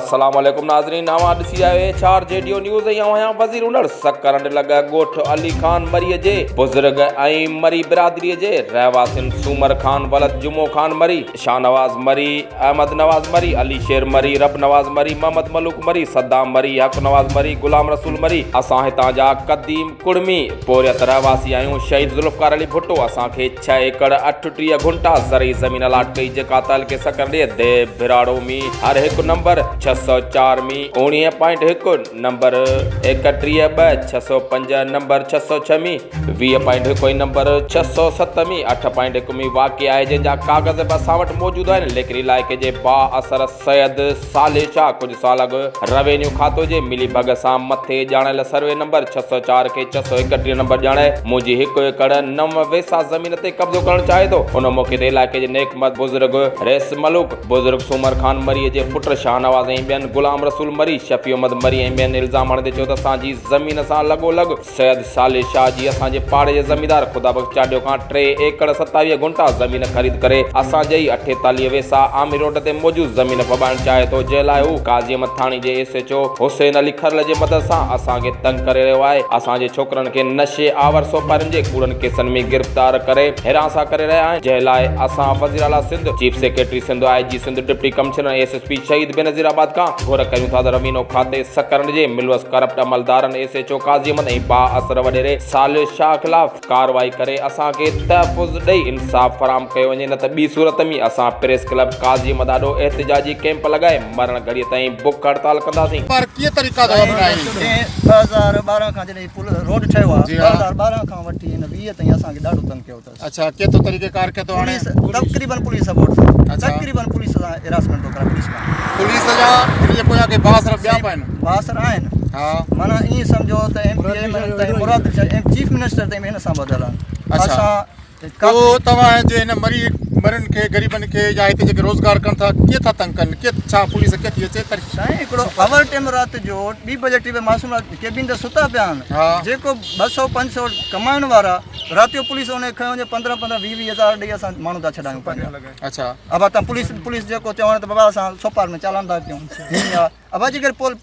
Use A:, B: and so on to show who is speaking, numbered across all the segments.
A: अस्सलाम वालेकुम नाज़रीन, आवां ॾिसी आयो चार जेडियो न्यूज़ ऐं आहियां वज़ीर उनड़ सकरंड लॻा ॻोठ अली खान मरीअ जे बुज़ुर्ग ऐं मरी बिरादरीअ जे रहवासियुनि सूमर खान वलद जुमो खान मरी, शाहनवाज़ मरी, अहमद नवाज़ मरी, अली शेर मरी, रब नवाज़ मरी, मोहम्मद मलूक मरी, सद्दाम मरी, हक नवाज़ मरी, गुलाम रसूल मरी। असां हितां जा क़दीम कुड़मी पोरियत रहवासी आहियूं। शहीद ज़ुल्फ़कार अली भुट्टो असांखे 6 एकड़ 38 गुंठा ज़रई ज़मीन अलाट कई, जेका तहलके सकरंडे दे भिराड़ो में हर हिकु नंबर 604 में 19.1 नंबर 31 605 नंबर 606 में 20.1 नंबर 607 में 8.1 में वाक़ आहे, जंहिंजा कागज़ बि असां वटि मौजूदु आहिनि। लेकिन इलाइक़े जे बाअसर सैयद साले शाह कुझु साल अॻु रेवेन्यू खातो जे मिली भग सां मथे ॼाणायल सर्वे नंबर 604 खे 631 नंबर ॼाणाए मुंहिंजी 1 एकड़ 9 वेसा ज़मीन ते कब्ज़ो करणु चाहे थो। उन मौक़े ते इलाइक़े जे नेकमत बुज़ुर्ग रेस मलूक, बुज़ुर्ग सूमर खान मरीअ जे पुट शाहनवाज़ ऐं ॿियनि गुलाम रसूल मरी, शफ़ी अहमद मरी ऐं ॿियनि इल्ज़ाम हणंदे चयो त असांजी ज़मीन सां लॻोलॻ सैयद साले शाह जी असांजे पाड़े जे ज़मींदार ख़ुदा बख़्श चाडियो खां 3 एकड़ 27 गुंठा ज़मीन ख़रीद करे असांजे ई 48 वेसा आमिर रोड ते मौजूदु ज़मीन पबाइणु चाहे थो, जंहिं लाइ हू काज़ी अहमद थाणी जे SHO हुसैन अली खरल जे मदद सां असांखे तंग करे रहियो आहे। असांजे छोकिरनि खे नशे आवर सोपारियुनि जे कूड़नि केसनि में गिरफ़्तार करे हिरासा करे रहिया आहिनि, जंहिं लाइ असां वज़ीर आला Sindh, chief secretary Sindh, IG Sindh, deputy commissioner SSP Shaheed Benazirabad खां घुर कयूं था त रवीनो खाते सकरंड जे मिलवस करप्ट अमलदारनि SHO काज़ी अहमद ऐं बाअसर वॾेरे साले शाह ख़िलाफ़ कार्रवाई करे असांखे तहफ़ुज़ ॾेई इंसाफ़ फराहम कयो वञे, न त ॿी सूरत में असां प्रेस क्लब काज़ी अहमद ॾाढो एहतिजाजी कैंप लॻाए मरण घड़ीअ ताईं बुख हड़ताल कंदासीं।
B: पर कीअं तरीक़ा था अपनाइनि?
C: 2012 खां जॾहिं पुल रोड ठहियो आहे, 2012 खां वठी हिन 20 ताईं असांखे ॾाढो तंग कयो अथसि।
B: अच्छा, केतिरो तरीक़ेकार कयो थो हाणे?
C: तक़रीबन पुलिस सपोर्ट सां, तक़रीबन पुलिस सां हिरासमेंट थो करे।
B: पुलिस जा हिन जे पोयां के बासर ॿिया बि आहिनि?
C: बासर आहिनि,
B: हा,
C: माना ईअं सम्झो त MP मुराद चीफ मिनिस्टर ताईं हिन सां ॿधल आहे।
B: अच्छा, तो तव्हां हिन मरीन खे ग़रीबनि खे या हिते जेके रोज़गार कनि था कीअं था तंग कनि? कीअं छा पुलिस कीअं थी अचे?
C: साईं हिकिड़ो अवर टाइम राति जो 2 बजे 3 बजे मासूम केबिन ते सुता पिया आहिनि, जेको 200-500 कमाइण वारा राति जो पुलिस उन खयो वञे 15-20 हज़ार ॾेई असां माण्हू था छॾायूं पंहिंजा। अच्छा, अब तव्हां पुलिस जेको चवण त बाबा असां सोपार में चालान था कयूं, अब जेकर पोइ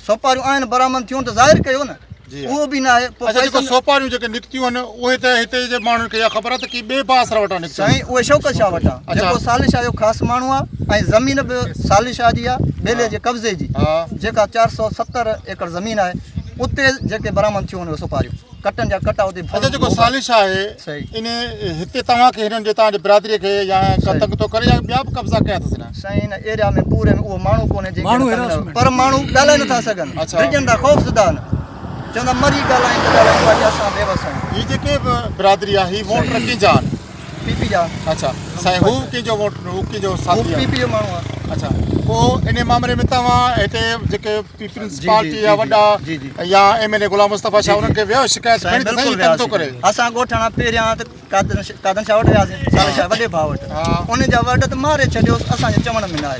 C: सोपारियूं आहिनि बरामद थियूं त ज़ाहिर कयो न, उहो बि न आहे।
B: अच्छा, जेको सोपारियूं जेके निकितियूं आहिनि उहे त हिते जे माण्हुनि खे ख़बर आहे त की ॿिए बासर वटां निकितियूं?
C: साईं उहे शौकत शाह वटां, जेको साले शाह जो ख़ासि माण्हू आहे ऐं ज़मीन बि साले शाह जी आहे, बेले जे कब्ज़े जी, जेका 470 एकड़ ज़मीन आहे, उते जेके बरामद थियूं आहिनि सोपारियूं कटनि जा कटा उते।
B: अच्छा, जेको साले शाह आहे इन हिते तव्हांखे हिननि जे तव्हांजे बिरादरीअ खे या तंग थो करे या ॿिया बि कब्ज़ा कया अथसि?
C: साईं हिन एरिया में पूरे में उहो माण्हू कोन्हे जेके, पर माण्हू ॻाल्हाए नथा सघनि, डिॼनि था ख़ौफ़ज़दा आहिनि, चवंदा मरी ॻाल्हायूं असां बेवस आहियूं।
B: हीअ जेके बिरादरी आहे हीअ वोटर कंहिंजा आहिनि?
C: PP जा।
B: अच्छा साईं, हू कंहिंजो वोट, हू कंहिंजो साथी आहे?
C: PP जो माण्हू आहे।
B: अच्छा, पोइ इन मामले में तव्हां हिते जेके पीपल्स पार्टी या वॾा या MLA गुलाम मुस्तफ़ा शाह उन्हनि खे वियो शिकायत खणी त साईं तंग थो करे?
C: असां ॻोठाणा पहिरियां त कादन शाह वटि वियासीं, साले शाह वॾे भाउ वटि, उन जा वॾ त मारे छॾियो, असांजे चवण में न आहे,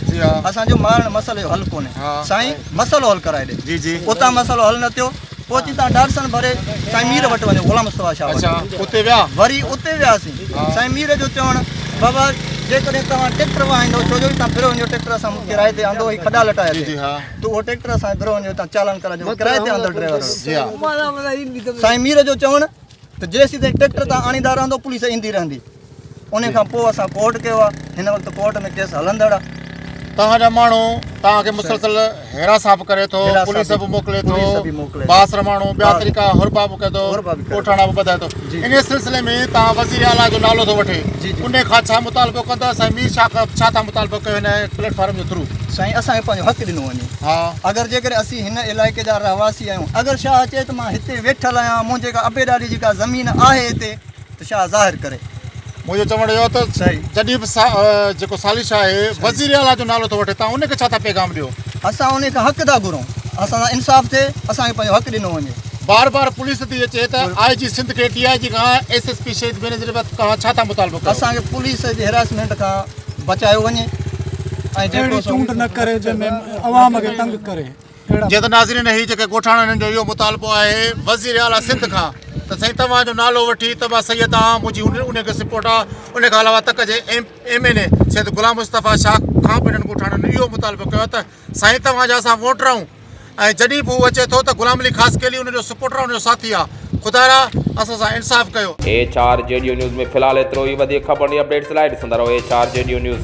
C: असांजो मारण मसइले जो हल कोन्हे। साईं मसइलो हल कराए ॾे, जी जी, उतां मसइलो हल न थियो, पहुची तव्हां डारसन भरे साईं मीर वटि वञो, गुलाम मुस्तफ़ा शाह।
B: अच्छा, उते विया?
C: वरी उते वियासीं, साईं मीर जो चवणु बाबा जेकॾहिं तव्हां ट्रैक्टर वाहींदो, छो जो तव्हां फिरो वञो ट्रैक्टर सां किराए ते आंदो, ही खॾा लटाए त उहो ट्रैक्टर सां फिरो वञो, तव्हां चालान कराइजो, किराए ते आंदो ड्राइवर। साईं मीर जो चवणु त जेसीं ताईं ट्रैक्टर तव्हां आणींदा रहंदो पुलिस ईंदी रहंदी। उन खां पोइ असां कोर्ट कयो आहे, हिन वक़्तु कोर्ट में केस हलंदड़ आहे।
B: तव्हांजा माण्हू तव्हांखे मुसलसल हिरासा बि करे थो, पुलिस बि मोकिले थो, बासर माण्हू ॿिया तरीक़ा हुरबा बि करे थो, ॻोठाणा बि ॿधाए थो। इन सिलसिले में तव्हां वज़ीर आला जो नालो थो वठे, उन खां छा मुतालबो कंदा? साईं मीर छा था मुतालबो कयो हिन प्लेटफॉर्म जे थ्रू?
C: साईं असांखे पंहिंजो हक़ ॾिनो वञे। हा, अगरि जेकर असीं हिन इलाइक़े जा रहवासी आहियूं, अगरि शाह अचे त मां हिते वेठल आहियां, मुंहिंजे जेका अबेदारी जेका ज़मीन आहे हिते, त शाह ज़ाहिर करे। मुंहिंजो
B: चवण इहो त जॾहिं बि जेको साले शाह आहे वज़ीर आला जो नालो थो वठे, तव्हां उनखे छा था पैगाम ॾियो?
C: असां उन खां हक़ था घुरूं, असां इंसाफ़ थिए, असांखे पंहिंजो हक़ ॾिनो वञे।
B: बार बार पुलिस थी अचे त IG सिंध खे DIG खां SSP शहीद बेनज़ीराबाद खां छा था मुतालबो कयो? असांखे
C: पुलिस जे हिरासमेंट खां बचायो वञे ऐं जेको
D: चूंड न करे, जंहिंमें अवाम खे तंग करे।
B: जीअं त नाज़रीन, हीअ जेके ॻोठाणनि जो इहो मुतालबो आहे वज़ीर आला सिंध खां त साईं तव्हांजो नालो वठी तबा सैयद आहे मुंहिंजी उनखे सपोर्ट आहे। उन खां अलावा तक जे MNA सैयद गुलाम मुस्तफ़ा शाह खां पिणनि ॻोठाणनि इहो मुतालबो कयो त साईं तव्हांजा असां वोटर आहियूं ऐं जॾहिं बि हू अचे थो त गुलाम अली ख़ासि केली उनजो सपोर्टर आहे, उनजो साथी आहे। ख़ुदा असां सां इंसाफ़ कयो।
A: HR JDO न्यूज़ में फ़िलहाल एतिरो ई। वधीक ख़बरुनि जी अपडेट्स लाइ ॾिसंदा रहो HR JDO न्यूज़।